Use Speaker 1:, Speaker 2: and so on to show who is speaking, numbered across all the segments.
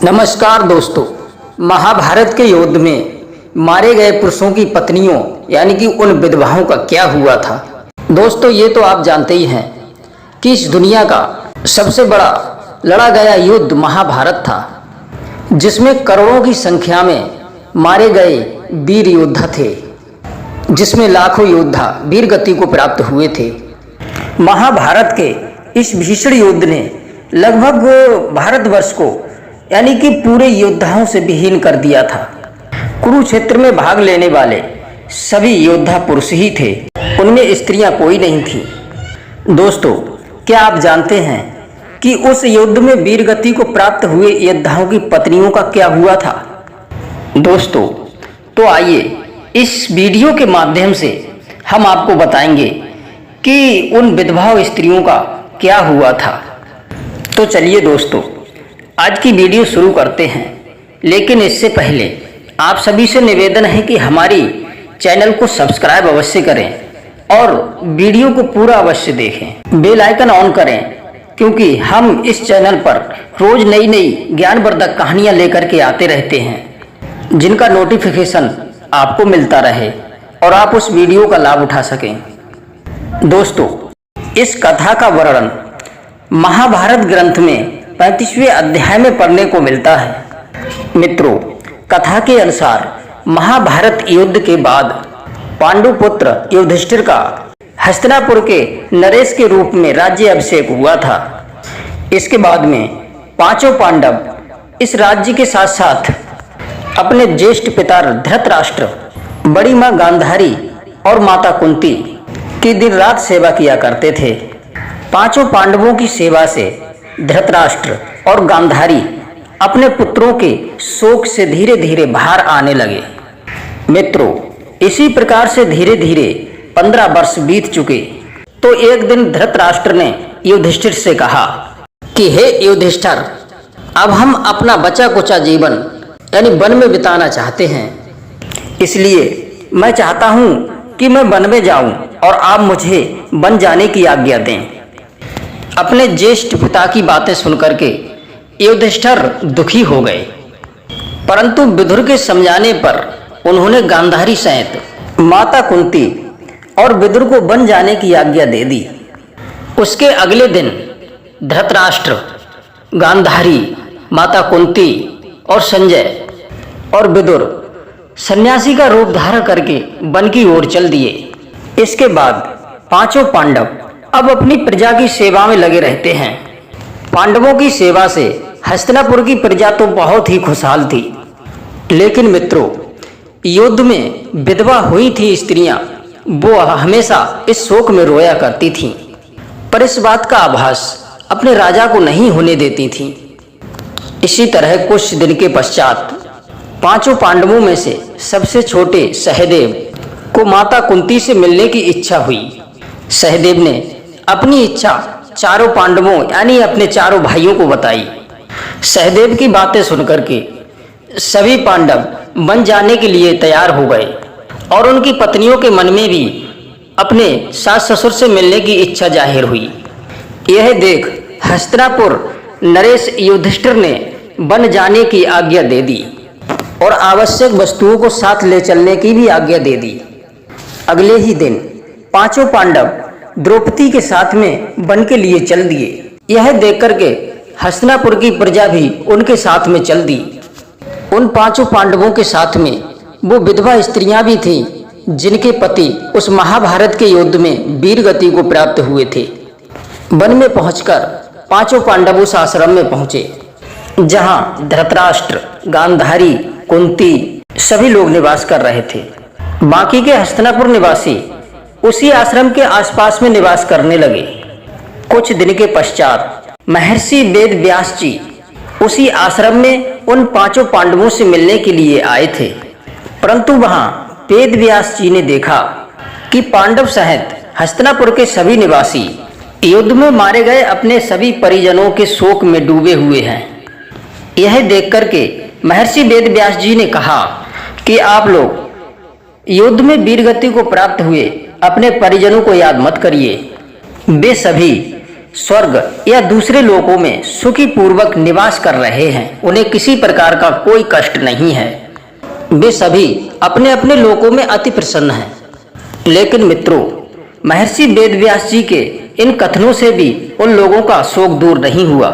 Speaker 1: नमस्कार दोस्तों। महाभारत के युद्ध में मारे गए पुरुषों की पत्नियों यानी कि उन विधवाओं का क्या हुआ था। दोस्तों, ये तो आप जानते ही हैं कि इस दुनिया का सबसे बड़ा लड़ा गया युद्ध महाभारत था, जिसमें करोड़ों की संख्या में मारे गए वीर योद्धा थे, जिसमें लाखों योद्धा वीर गति को प्राप्त हुए थे। महाभारत के इस भीषण युद्ध ने लगभग भारतवर्ष को यानी कि पूरे योद्धाओं से विहीन कर दिया था। कुरुक्षेत्र में भाग लेने वाले सभी योद्धा पुरुष ही थे, उनमें स्त्रियां कोई नहीं थी। दोस्तों, क्या आप जानते हैं कि उस युद्ध में वीरगति को प्राप्त हुए योद्धाओं की पत्नियों का क्या हुआ था? दोस्तों, तो आइए इस वीडियो के माध्यम से हम आपको बताएंगे कि उन विधवा स्त्रियों का क्या हुआ था। तो चलिए दोस्तों, आज की वीडियो शुरू करते हैं। लेकिन इससे पहले आप सभी से निवेदन है कि हमारी चैनल को सब्सक्राइब अवश्य करें और वीडियो को पूरा अवश्य देखें। बेल आइकन ऑन करें, क्योंकि हम इस चैनल पर रोज नई नई ज्ञानवर्धक कहानियां लेकर के आते रहते हैं, जिनका नोटिफिकेशन आपको मिलता रहे और आप उस वीडियो का लाभ उठा सकें। दोस्तों, इस कथा का वर्णन महाभारत ग्रंथ में 35वें अध्याय में पढ़ने को मिलता है। मित्रों, कथा के अनुसार महाभारत युद्ध के बाद पांडु पुत्र युधिष्ठिर का हस्तिनापुर के नरेश के रूप में राज्य अभिषेक हुआ था। इसके बाद में पांचों पांडव इस राज्य के साथ साथ अपने ज्येष्ठ पिता धृतराष्ट्र, बड़ी मां गांधारी और माता कुंती की दिन रात सेवा किया करते थे। पांचों पांडवों की सेवा से धृतराष्ट्र और गांधारी अपने पुत्रों के शोक से धीरे धीरे बाहर आने लगे। मित्रों, इसी प्रकार से धीरे धीरे 15 वर्ष बीत चुके तो एक दिन धृतराष्ट्र ने युधिष्ठिर से कहा कि हे युधिष्ठिर, अब हम अपना बचा कुचा जीवन यानी वन में बिताना चाहते हैं। इसलिए मैं चाहता हूं कि मैं वन में जाऊं और आप मुझे वन जाने की आज्ञा दें। अपने ज्येष्ठ पिता की बातें सुनकर के युधिष्ठिर दुखी हो गए, परंतु विदुर के समझाने पर उन्होंने गांधारी सहित माता कुंती और विदुर को वन जाने की आज्ञा दे दी। उसके अगले दिन धृतराष्ट्र, गांधारी, माता कुंती और संजय और विदुर सन्यासी का रूप धारण करके वन की ओर चल दिए। इसके बाद पांचों पांडव अब अपनी प्रजा की सेवा में लगे रहते हैं। पांडवों की सेवा से हस्तिनापुर की प्रजा तो बहुत ही खुशहाल थी। लेकिन मित्रों, युद्ध में विधवा हुई थी स्त्रियां, वो हमेशा इस शोक में रोया करती थीं, पर इस बात का आभास अपने राजा को नहीं होने देती थीं। इसी तरह कुछ दिन के पश्चात पांचों पांडवों में से सबसे छोटे सहदेव को माता कुंती से मिलने की इच्छा हुई। सहदेव ने अपनी इच्छा चारों पांडवों यानी अपने चारों भाइयों को बताई। सहदेव की बातें सुनकर के सभी पांडव वन जाने के लिए तैयार हो गए और उनकी पत्नियों के मन में भी अपने सास ससुर से मिलने की इच्छा जाहिर हुई। यह देख हस्तिनापुर नरेश युधिष्ठिर ने वन जाने की आज्ञा दे दी और आवश्यक वस्तुओं को साथ ले चलने की भी आज्ञा दे दी। अगले ही दिन पांचों पांडव द्रौपदी के साथ में वन के लिए चल दिए। यह देख करके हस्तिनापुर की प्रजा भी उनके साथ में चल दी। उन पांचों पांडवों के साथ में वो विधवा स्त्रियां भी थीं, जिनके पति उस महाभारत के युद्ध में वीर गति को प्राप्त हुए थे। वन में पहुंचकर पांचों पांडव उस आश्रम में पहुंचे, जहां धृतराष्ट्र, गांधारी, कुंती सभी लोग निवास कर रहे थे। बाकी के हस्तिनापुर निवासी उसी आश्रम के आसपास में निवास करने लगे। कुछ दिन के पश्चात महर्षि वेद व्यास जी उसी आश्रम में उन पांचों पांडवों से मिलने के लिए आए थे, परंतु वहां वेद व्यास जी ने देखा कि पांडव सहित हस्तिनापुर के सभी निवासी युद्ध में मारे गए अपने सभी परिजनों के शोक में डूबे हुए हैं। यह देख करके महर्षि वेद व्यास जी ने कहा कि आप लोग युद्ध में वीरगति को प्राप्त हुए अपने परिजनों को याद मत करिए। वे सभी स्वर्ग या दूसरे लोकों में सुखी पूर्वक निवास कर रहे हैं, उन्हें किसी प्रकार का कोई कष्ट नहीं है। वे सभी अपने अपने लोकों में अति प्रसन्न हैं। लेकिन मित्रों, महर्षि वेदव्यास जी के इन कथनों से भी उन लोगों का शोक दूर नहीं हुआ।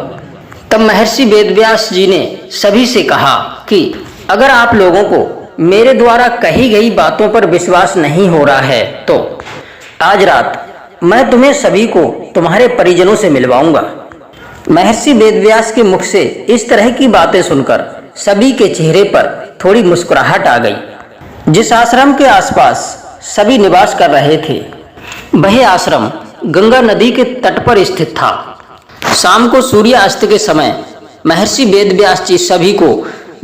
Speaker 1: तब महर्षि वेदव्यास जी ने सभी से कहा कि अगर आप लोगों को मेरे द्वारा कही गई बातों पर विश्वास नहीं हो रहा है तो आज रात मैं तुम्हें सभी को तुम्हारे परिजनों से मिलवाऊंगा। महर्षि वेदव्यास के मुख से इस तरह की बातें सुनकर सभी के चेहरे पर थोड़ी मुस्कुराहट आ गई। जिस आश्रम के आसपास सभी निवास कर रहे थे, वह आश्रम गंगा नदी के तट पर स्थित था। शाम को सूर्यास्त के समय महर्षि वेदव्यास जी सभी को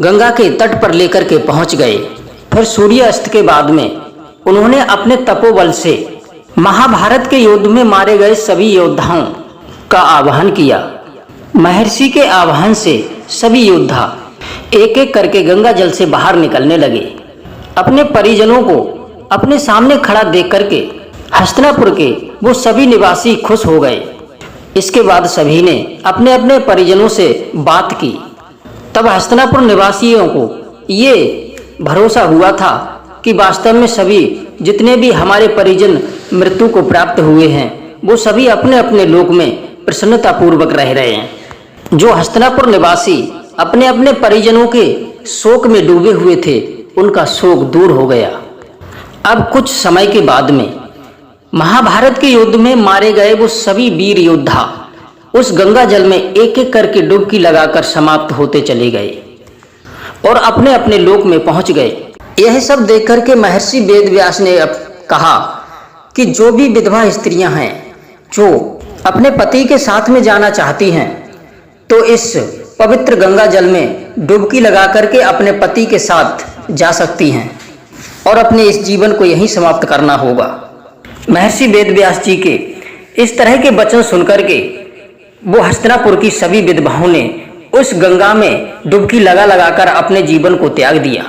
Speaker 1: गंगा के तट पर लेकर के पहुंच गए। फिर सूर्यास्त के बाद में उन्होंने अपने तपोबल से महाभारत के युद्ध में मारे गए सभी योद्धाओं का आह्वान किया। महर्षि के आह्वान से सभी योद्धा एक एक करके गंगा जल से बाहर निकलने लगे। अपने परिजनों को अपने सामने खड़ा देख करके हस्तिनापुर के वो सभी निवासी खुश हो गए। इसके बाद सभी ने अपने अपने परिजनों से बात की। तब हस्तिनापुर निवासियों को ये भरोसा हुआ था कि वास्तव में सभी जितने भी हमारे परिजन मृत्यु को प्राप्त हुए हैं, वो सभी अपने अपने लोक में प्रसन्नता पूर्वक रह रहे हैं। जो हस्तिनापुर निवासी अपने अपने परिजनों के शोक में डूबे हुए थे, उनका शोक दूर हो गया। अब कुछ समय के बाद में महाभारत के युद्ध में मारे गए वो सभी वीर योद्धा उस गंगा जल में एक एक करके डुबकी लगाकर समाप्त होते चले गए और अपने अपने लोक में पहुंच गए। यह सब देख करके महर्षि वेदव्यास ने अब कहा कि जो भी विधवा स्त्रियां हैं जो अपने पति के साथ में जाना चाहती हैं, तो इस पवित्र गंगा जल में डुबकी लगा करके अपने पति के साथ जा सकती हैं और अपने इस जीवन को यहीं समाप्त करना होगा। महर्षि वेदव्यास जी के इस तरह के वचन सुनकर के वो हस्तिनापुर की सभी विधवाओं ने उस गंगा में डुबकी लगा लगाकर अपने जीवन को त्याग दिया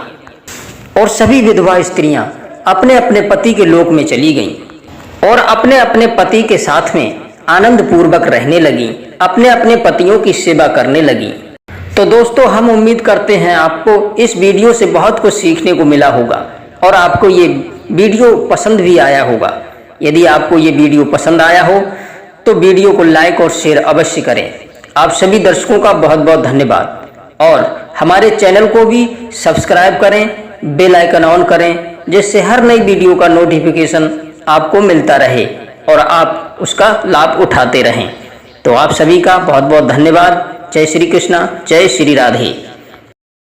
Speaker 1: और सभी विधवा स्त्रियां अपने अपने पति के लोक में चली गईं और अपने अपने पति के साथ में आनंद पूर्वक रहने लगीं, अपने अपने पतियों की सेवा करने लगीं। तो दोस्तों, हम उम्मीद करते हैं आपको इस वीडियो से बहुत कुछ सीखने को मिला होगा और आपको ये वीडियो पसंद भी आया होगा। यदि आपको ये वीडियो पसंद आया हो तो वीडियो को लाइक और शेयर अवश्य करें। आप सभी दर्शकों का बहुत बहुत धन्यवाद और हमारे चैनल को भी सब्सक्राइब करें, बेल आइकन ऑन करें, जिससे हर नई वीडियो का नोटिफिकेशन आपको मिलता रहे और आप उसका लाभ उठाते रहें। तो आप सभी का बहुत बहुत धन्यवाद। जय श्री कृष्णा, जय श्री राधे।